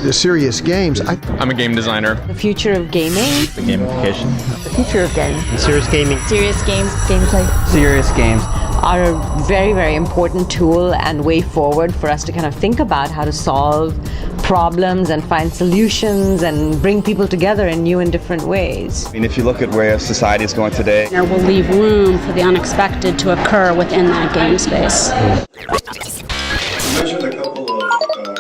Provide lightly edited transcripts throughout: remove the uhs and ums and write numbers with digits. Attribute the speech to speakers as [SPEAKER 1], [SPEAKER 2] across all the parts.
[SPEAKER 1] the serious games.
[SPEAKER 2] I'm a game designer.
[SPEAKER 3] The future of gaming.
[SPEAKER 4] The gamification.
[SPEAKER 3] The future of gaming.
[SPEAKER 5] Serious gaming.
[SPEAKER 3] Serious games. Gameplay.
[SPEAKER 5] Serious games
[SPEAKER 3] are a very, very important tool and way forward for us to kind of think about how to solve problems and find solutions and bring people together in new and different ways.
[SPEAKER 6] I mean, if you look at where society is going today,
[SPEAKER 7] there will leave room for the unexpected to occur within that game space.
[SPEAKER 8] You mentioned a couple of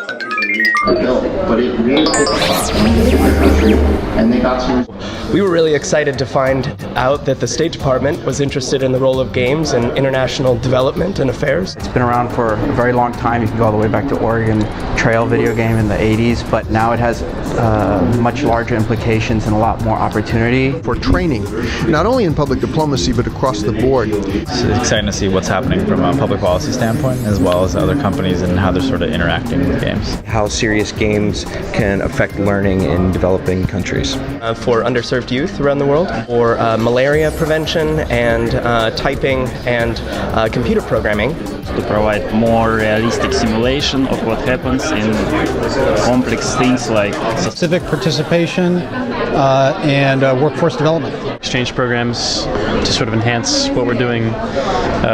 [SPEAKER 8] countries and regions.
[SPEAKER 9] But it really hit the spot in my country, and they got some.
[SPEAKER 10] We were really excited to find out that the State Department was interested in the role of games in international development and affairs.
[SPEAKER 5] It's been around for a very long time. You can go all the way back to Oregon Trail video game in the 80s, but now it has much larger implications and a lot more opportunity.
[SPEAKER 1] For training, not only in public diplomacy, but across the board.
[SPEAKER 4] It's exciting to see what's happening from a public policy standpoint, as well as other companies and how they're sort of interacting with games.
[SPEAKER 11] How serious games can affect learning in developing countries.
[SPEAKER 10] For underserved youth around the world, or malaria prevention and typing and computer programming.
[SPEAKER 12] To provide more realistic simulation of what happens in complex things like
[SPEAKER 13] civic participation and workforce development.
[SPEAKER 14] Exchange programs to sort of enhance what we're doing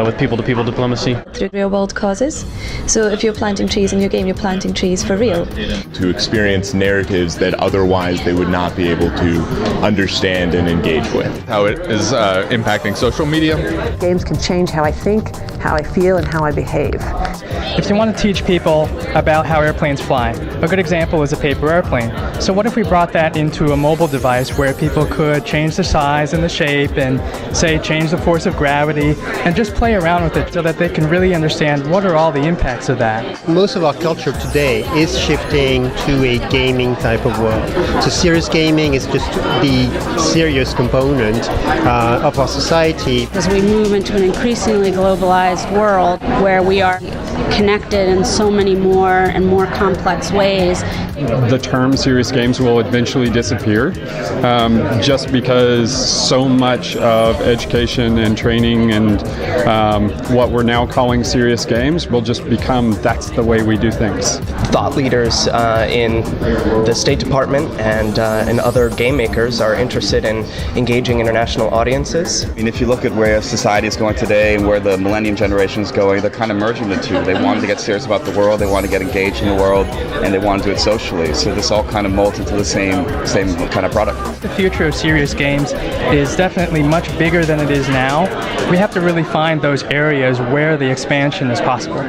[SPEAKER 14] with people-to-people diplomacy.
[SPEAKER 15] Through real-world causes. So if you're planting trees in your game, you're planting trees for real.
[SPEAKER 16] To experience narratives that otherwise they would not be able to understand and engage with.
[SPEAKER 2] How it is impacting social media.
[SPEAKER 17] Games can change how I think, how I feel, and how I behave.
[SPEAKER 18] If you want to teach people about how airplanes fly, a good example is a paper airplane. So what if we brought that into a mobile device where people could change the size and the shape and, say, change the force of gravity and just play around with it so that they can really understand what are all the impacts of that.
[SPEAKER 5] Most of our culture today is shifting to a gaming type of world. So serious gaming is just the serious component of our society.
[SPEAKER 7] As we move into an increasingly globalized world where we are connected in so many more and more complex ways.
[SPEAKER 19] The term serious games will eventually disappear just because so much of education and training and what we're now calling serious games will just become that's the way we do things.
[SPEAKER 10] Thought leaders in the State Department and other game makers are interested in engaging international audiences.
[SPEAKER 6] I mean, if you look at where society is going today and where the millennium generation is going, they're kind of merging the two. They wanted to get serious about the world, they want to get engaged in the world, and they want to do it socially. So this all kind of molds into the same kind of product.
[SPEAKER 18] The future of serious games is definitely much bigger than it is now. We have to really find those areas where the expansion is possible.